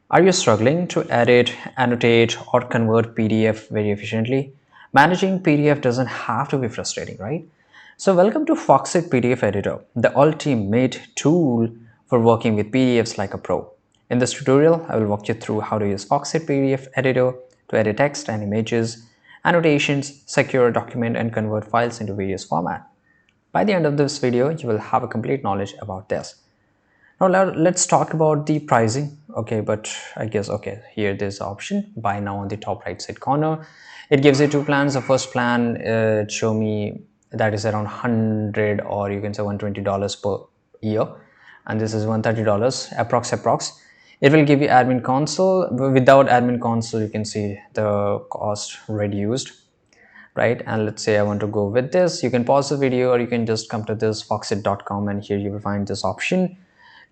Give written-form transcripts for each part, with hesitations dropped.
Are you struggling to edit, annotate, or convert PDF very efficiently? Managing PDF doesn't have to be frustrating, right? So welcome to Foxit PDF Editor, the ultimate tool for working with PDFs like a pro. In this tutorial, I will walk you through how to use Foxit PDF Editor to edit text and images, annotations, secure a document, and convert files into various formats. By the end of this video, you will have a complete knowledge about this. Now let's talk about the pricing. Okay, but I guess okay, here there's an option buy now on the top right side corner. It gives you two plans. The first plan show me that is around 100 or you can say $120 per year, and this is $130 approx. It will give you admin console. Without admin console, you can see the cost reduced, right? And let's say I want to go with this. You can pause the video or you can just come to this foxit.com, and here you will find this option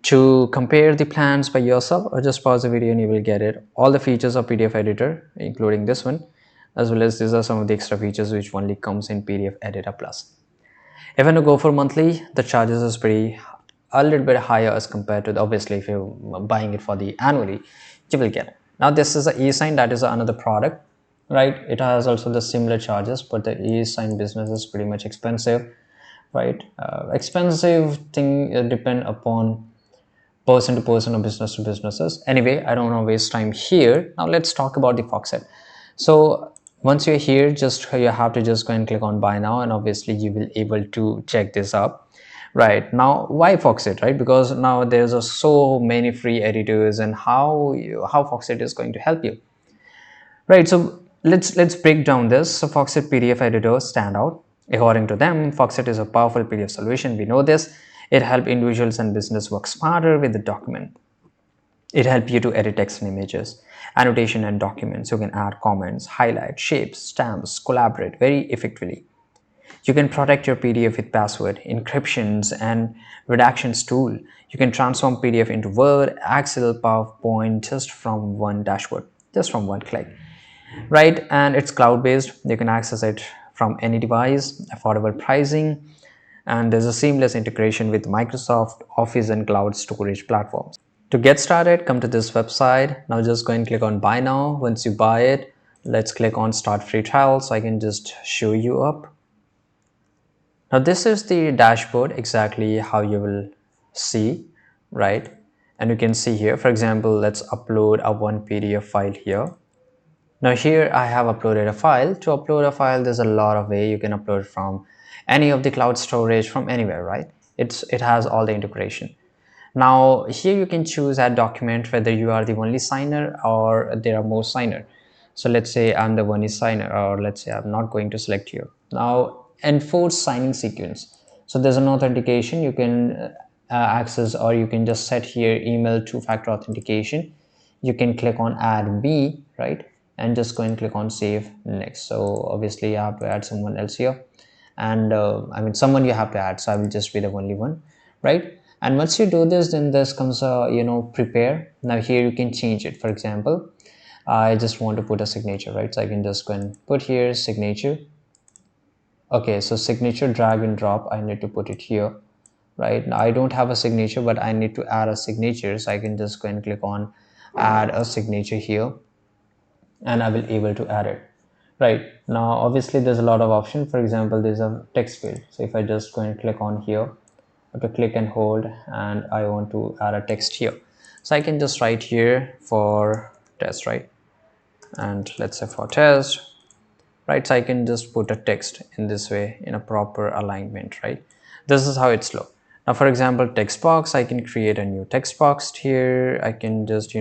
to compare the plans by yourself, or just pause the video and you will get it. All the features of PDF editor, including this one, as well as these are some of the extra features which only comes in PDF editor plus. If you want to go for monthly, the charges is pretty a little bit higher as compared to obviously if you're buying it for the annually, you will get it. Now this is a eSign, that is another product, right? It has also the similar charges, but the eSign business is pretty much expensive, right? Expensive thing depend upon person to person or business to businesses. Anyway, I don't want to waste time here. Now let's talk about the Foxit. So once you're here, just you have to just go and click on buy now, and obviously you will able to check this up. Right now, why Foxit, right? Because now there's so many free editors, and how Foxit is going to help you, right? So let's break down this. So Foxit PDF editor stand out. According to them, Foxit is a powerful PDF solution. We know this. It helps individuals and business work smarter with the document. It helps you to edit text and images, annotation and documents. You can add comments, highlight, shapes, stamps, collaborate very effectively. You can protect your PDF with password, encryptions, and redactions tool. You can transform PDF into Word, Excel, PowerPoint just from one dashboard, just from one click, right? And it's cloud based. You can access it from any device, affordable pricing, and there's a seamless integration with Microsoft Office and cloud storage platforms. To get started, come to this website. Now just go and click on buy now. Once you buy it, let's click on start free trial so I can just show you up. Now this is the dashboard, exactly how you will see, right? And you can see here, for example, let's upload a one PDF file here. Now here I have uploaded a file. To upload a file, there's a lot of way. You can upload from any of the cloud storage, from anywhere, right? It has all the integration. Now here you can choose add document, whether you are the only signer or there are more signer. So let's say I'm the only signer, or let's say I'm not going to select here. Now enforce signing sequence. So there's an authentication you can access, or you can just set here email two-factor authentication. You can click on add me, right? And just go and click on save next. So obviously you have to add someone else here, and I mean someone you have to add, so I will just be the only one, right? And once you do this, then this comes prepare. Now here you can change it. For example, I just want to put a signature, right? So I can just go and put here signature. Okay, so signature, drag and drop, I need to put it here, right? Now I don't have a signature, but I need to add a signature, so I can just go and click on add a signature here, and I will able to add it. Right now obviously there's a lot of options. For example, there's a text field. So if I just go and click on here, I have to click and hold, and I want to add a text here, so I can just write here for test, right? And let's say for test, right? So I can just put a text in this way in a proper alignment, right? This is how it's look. Now for example, text box, I can create a new text box here. I can just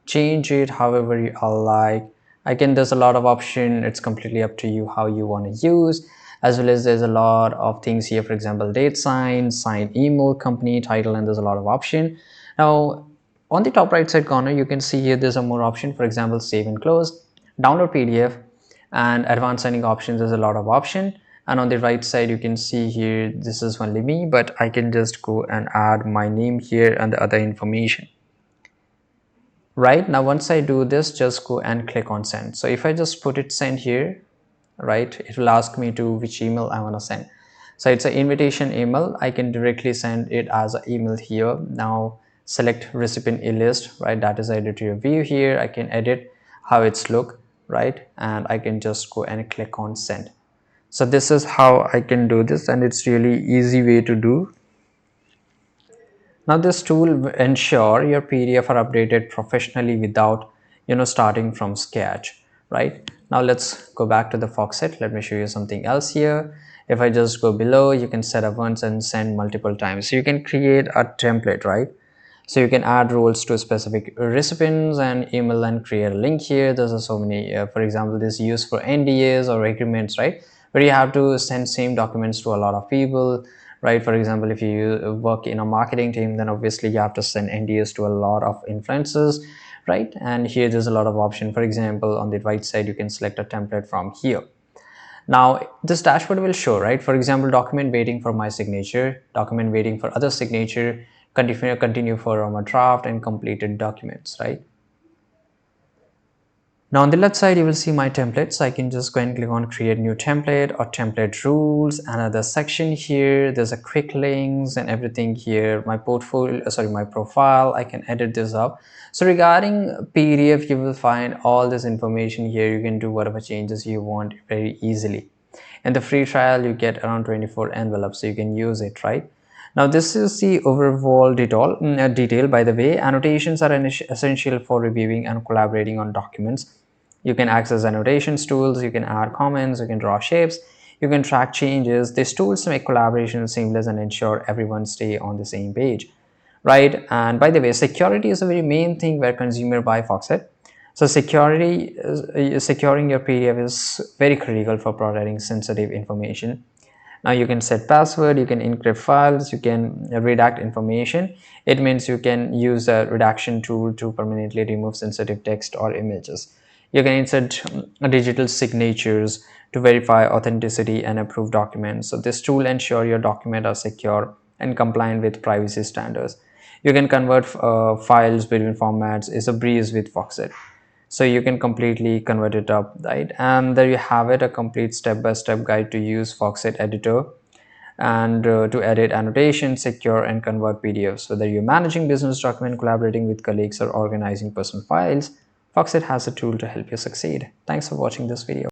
change it however I like. I can, there's a lot of option. It's completely up to you how you want to use, as well as there's a lot of things here. For example, date, sign, email, company title, and there's a lot of option. Now on the top right side corner, you can see here there's a more option. For example, save and close, download PDF, and advanced signing options. There's a lot of option. And on the right side you can see here this is only me, but I can just go and add my name here and the other information. Right now once I do this, just go and click on send. So if I just put it send here, right, it will ask me to which email I want to send. So it's an invitation email. I can directly send it as an email here. Now select recipient list, right? That is editorial view. Here I can edit how it's look, right? And I can just go and click on send. So this is how I can do this, and it's really easy way to do. Now this tool will ensure your PDF are updated professionally without starting from scratch, right? Now let's go back to the Foxit. Let me show you something else here. If I just go below, you can set up once and send multiple times. So you can create a template, right? So you can add roles to specific recipients and email and create a link here. There's so many, for example, this is used for NDAs or agreements, right? Where you have to send same documents to a lot of people, right? For example, if you work in a marketing team, then obviously you have to send NDAs to a lot of influencers, right? And here there's a lot of option. For example, on the right side, you can select a template from here. Now this dashboard will show, right? For example, document waiting for my signature, document waiting for other signature, continue for my draft, and completed documents, right? Now on the left side, you will see my templates. I can just go and click on create new template or template rules. Another section here, there's a quick links and everything here. My portfolio, sorry, my profile, I can edit this up. So regarding PDF, you will find all this information here. You can do whatever changes you want very easily. In the free trial, you get around 24 envelopes, so you can use it, right? Now this is the overall detail. By the way, annotations are essential for reviewing and collaborating on documents. You can access annotations tools, you can add comments, you can draw shapes, you can track changes. These tools make collaboration seamless and ensure everyone stay on the same page, right? And by the way, security is a very main thing where consumer buy Foxit. So securing your PDF is very critical for protecting sensitive information. Now you can set password, you can encrypt files, you can redact information. It means you can use a redaction tool to permanently remove sensitive text or images. You can insert digital signatures to verify authenticity and approve documents. So this tool ensure your documents are secure and compliant with privacy standards. You can convert files between formats. Is a breeze with Foxit. So you can completely convert it up, right? And there you have it, a complete step-by-step guide to use Foxit editor and to edit annotations, secure and convert PDFs. Whether you're managing business document, collaborating with colleagues, or organizing personal files, Foxit has a tool to help you succeed. Thanks for watching this video.